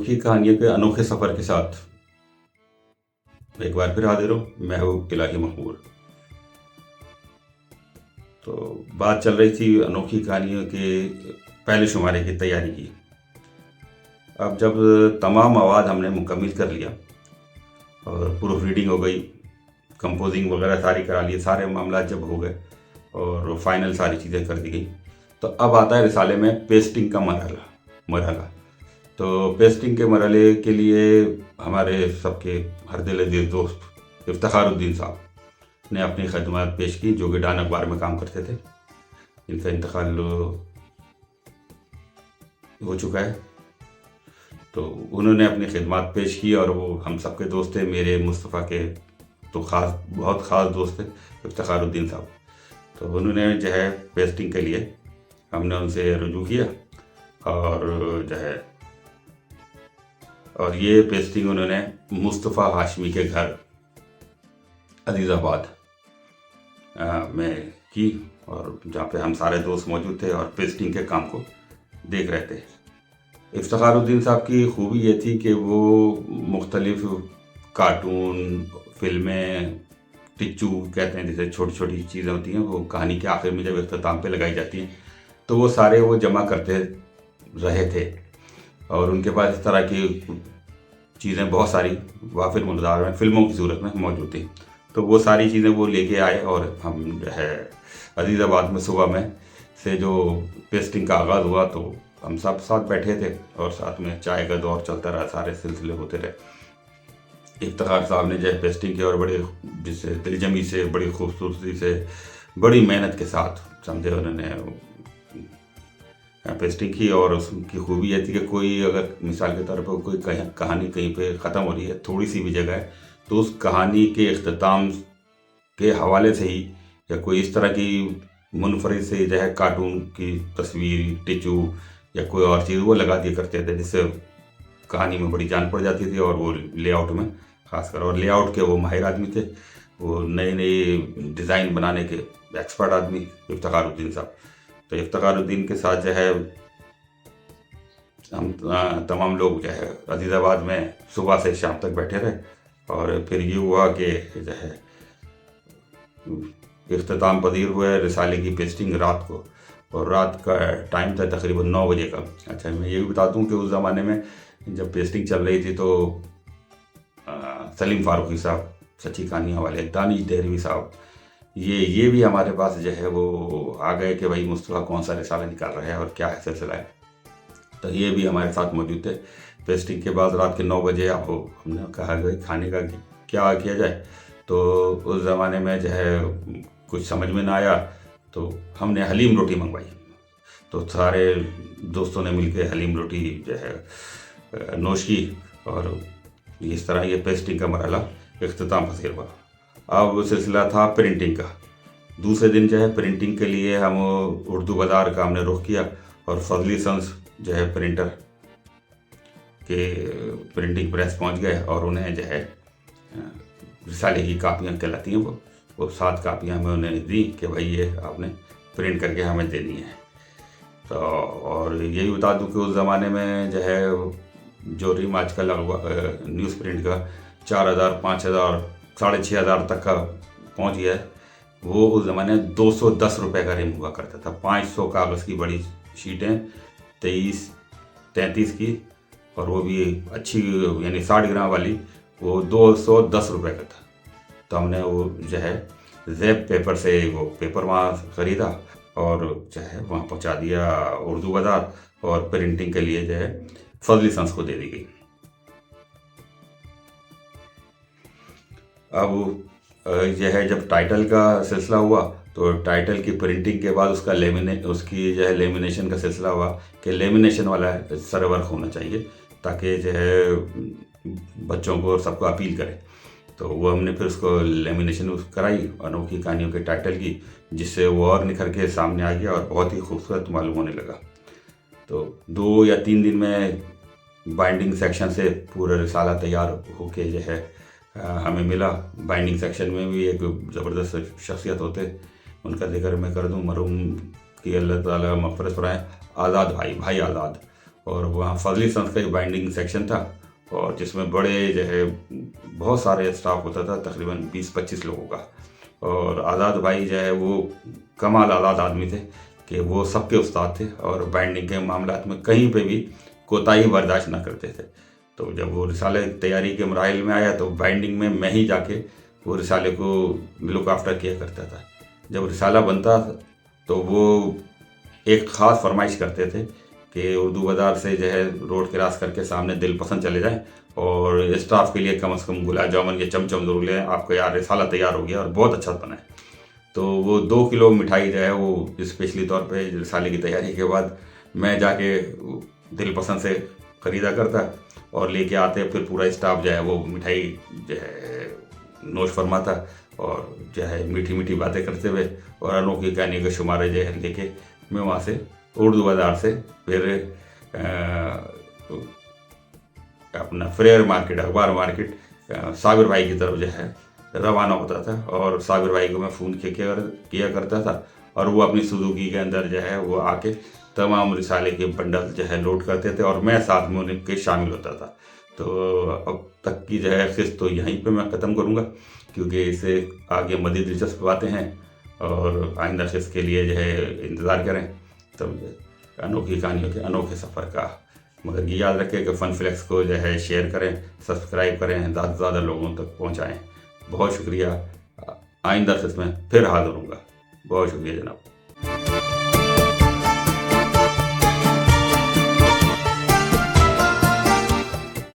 अनोखी कहानियों के अनोखे सफ़र के साथ एक बार फिर हाजिर हूँ। मैं हूँ इलाही मखबूल। तो बात चल रही थी अनोखी कहानियों के पहले शुमारे की तैयारी की। अब जब तमाम मवाद हमने मुकम्मल कर लिया और प्रूफ रीडिंग हो गई, कंपोजिंग वगैरह सारी करा लिए, सारे मामला जब हो गए और फाइनल सारी चीज़ें कर दी गई, तो अब आता है रिसाले में पेस्टिंग का मरहला। तो पेस्टिंग के मरहले के लिए हमारे सबके हर दिल अजीज दोस्त इफ्तिखारुद्दीन साहब ने अपनी खदमात पेश की, जो कि डान अखबार में काम करते थे। इनका इंतकाल हो चुका है। तो उन्होंने अपनी खिदमत पेश की और वो हम सबके दोस्त थे, मेरे मुस्तफ़ा के तो बहुत ख़ास दोस्त थे इफ्तिखारुद्दीन साहब। तो उन्होंने जो है पेस्टिंग के लिए हमने उनसे रुजू किया और जो है और ये पेस्टिंग उन्होंने मुस्तफ़ा हाशमी के घर अजीज़ाबाद में की, और जहाँ पे हम सारे दोस्त मौजूद थे और पेस्टिंग के काम को देख रहे थे। इफ्तिखारुद्दीन साहब की खूबी ये थी कि वो मुख्तलिफ कार्टून, फिल्में, टिच्चू कहते हैं जिसे, छोटी छोटी चीज़ें होती हैं, वो कहानी के आखिर में जब इख्तिताम पे लगाई जाती हैं तो वो सारे वो जमा करते रहे थे। और उनके पास इस तरह की चीज़ें बहुत सारी वाफिर मकदार में फिल्मों की सूरत में मौजूद थी। तो वो सारी चीज़ें वो लेके आए और हम जो है अजीज़ाबाद में सुबह में से जो पेस्टिंग का आगाज़ हुआ तो हम सब साथ बैठे थे और साथ में चाय का दौर चलता रहा, सारे सिलसिले होते रहे। इफ्तिखार साहब ने जो है पेस्टिंग की और बड़ी जिससे दिलजमी से, बड़ी खूबसूरती से, बड़ी मेहनत के साथ समझे उन्होंने पेस्टिंग की। और उसकी खूबी ये थी कि कोई अगर मिसाल के तौर पर कोई कहानी कहीं पे ख़त्म हो रही है, थोड़ी सी भी जगह है, तो उस कहानी के इख्तिताम के हवाले से ही या कोई इस तरह की मुनफरिद से जो है कार्टून की तस्वीर, टिचू या कोई और चीज़ वो लगा दिया करते थे, जिससे कहानी में बड़ी जान पड़ जाती थी। और वो लेआउट में खासकर, और लेआउट के वो माहिर आदमी थे, वो नए नए डिज़ाइन बनाने के एक्सपर्ट आदमी इफ्तिखारुद्दीन साहब। तो इफ्तिखारुद्दीन के साथ जो है हम तमाम लोग जो है अजीज़ाबाद में सुबह से शाम तक बैठे रहे। और फिर ये हुआ कि जो है इख्तिताम पजीर हुआ रिसाले की पेस्टिंग रात को, और रात का टाइम था तकरीबन 9 बजे का। अच्छा, मैं ये भी बता दूं कि उस ज़माने में जब पेस्टिंग चल रही थी तो सलीम फारूकी साहब, सच्ची कहानियों वाले, दानिश देहरवी साहब, ये भी हमारे पास जो है वो आ गए कि भाई मुस्तफ़ा कौन सा रिसाला निकाल रहा है और क्या है सिलसिला है। तो ये भी हमारे साथ मौजूद थे। पेस्टिंग के बाद रात के 9 बजे अब हमने कहा कि खाने का क्या किया जाए। तो उस ज़माने में जो है कुछ समझ में ना आया तो हमने हलीम रोटी मंगवाई। तो सारे दोस्तों ने मिलकर हलीम रोटी जो है नोश की, और इस तरह ये पेस्टिंग का मरहला इख्तिताम पसीर हुआ। अब सिलसिला था प्रिंटिंग का। दूसरे दिन जो है प्रिंटिंग के लिए हम उर्दू बाज़ार का हमने रुख किया, और फजली सन्स जो है प्रिंटर के प्रिंटिंग प्रेस पहुंच गए और उन्हें जो है रिसाले की कापियाँ कहलाती हैं, वो 7 कापियाँ हमें उन्हें दी कि भाई ये आपने प्रिंट करके हमें देनी है। तो और ये भी बता दूं कि उस ज़माने में जो है जो रिम आजकल न्यूज़ प्रिंट का 4000, 5000, 6500 तक का पहुंच गया है, वो उस ज़माने 210 रुपये का रिम हुआ करता था। 500 कागज़ की बड़ी शीटें, 33 की, और वो भी अच्छी यानी 60 ग्राम वाली, वो 210 रुपये का था। तो हमने वो जो है ज़ेप पेपर से वो पेपर वहाँ ख़रीदा और जो है वहाँ पहुँचा दिया उर्दू बाज़ार, और प्रिंटिंग के लिए जो है फजली सन्स को दे दी गई। अब यह है जब टाइटल का सिलसिला हुआ तो टाइटल की प्रिंटिंग के बाद उसकी जो है लेमिनेशन का सिलसिला हुआ कि लेमिनेशन वाला सरवर्क होना चाहिए ताकि जो है बच्चों को और सबको अपील करे। तो वो हमने फिर उसको लेमिनेशन कराई अनोखी कहानियों के टाइटल की, जिससे वो और निखर के सामने आ गया और बहुत ही खूबसूरत मालूम होने लगा। तो 2 या 3 दिन में बाइंडिंग सेक्शन से पूरा रिसाला तैयार होके जो है हमें मिला। बाइंडिंग सेक्शन में भी एक ज़बरदस्त शख्सियत होते, उनका जिक्र मैं कर दूं, मरहूम की अल्लाह ताला मग़फ़िरत फरमाए, आज़ाद भाई आज़ाद। और वहाँ फजली सन्स का एक बाइंडिंग सेक्शन था, और जिसमें बड़े जो है बहुत सारे स्टाफ होता था, तकरीबन 20-25 लोगों का। और आज़ाद भाई जो है वो कमाल आज़ाद आदमी थे कि वो सबके उस्ताद थे, और बाइंडिंग के मामलात में कहीं पे भी कोताही बर्दाश्त ना करते थे। तो जब वो रिसाले तैयारी के मराहिल में आया तो बाइंडिंग में मैं ही जाके वो रिसाले को लुक आफ्टर किया करता था। जब रिसाला बनता तो वो एक ख़ास फरमाइश करते थे कि उर्दू बाज़ार से जो है रोड क्रॉस करके सामने दिल पसंद चले जाएं, और स्टाफ के लिए कम से कम गुलाब जामुन के चमचम ज़रूर लें, आपको यार रिसाला तैयार हो गया और बहुत अच्छा बना है। तो वो 2 किलो मिठाई जो है वो स्पेशली तौर पे रिसाले की तैयारी के बाद मैं जाके दिल पसंद से ख़रीदा करता और लेके आते, फिर पूरा स्टाफ जो है वो मिठाई जो है नोश फरमाता, और जो है मीठी मीठी बातें करते हुए और अनोखी कहानी के शुमारे जो है लेके मैं वहाँ से उर्दू बाज़ार से फिर अपना फ्रेयर मार्केट, अखबार मार्केट, साबिर भाई की तरफ जो है रवाना होता था। और साबिर भाई को मैं फ़ोन किया करता था, और वो अपनी सुजुकी के अंदर जो है वो आके तमाम रिसाले के बंडल जो है लोड करते थे, और मैं साथ में उनके शामिल होता था। तो अब तक की जो है किस्त तो यहीं पे मैं ख़त्म करूँगा, क्योंकि इससे आगे मज़ीद दिलचस्प बातें हैं, और आइंदा किस्त के लिए जो है इंतज़ार करें तब अनोखी कहानियों के अनोखे सफ़र का। मगर ये याद रखें कि फन फ्लेक्स को जो है शेयर करें, सब्सक्राइब करें, ज़्यादा से ज़्यादा लोगों तक पहुँचाएँ। बहुत शुक्रिया। आइंदा किस्त में फिर हाज़िर होऊंगा। बहुत शुक्रिया जनाब।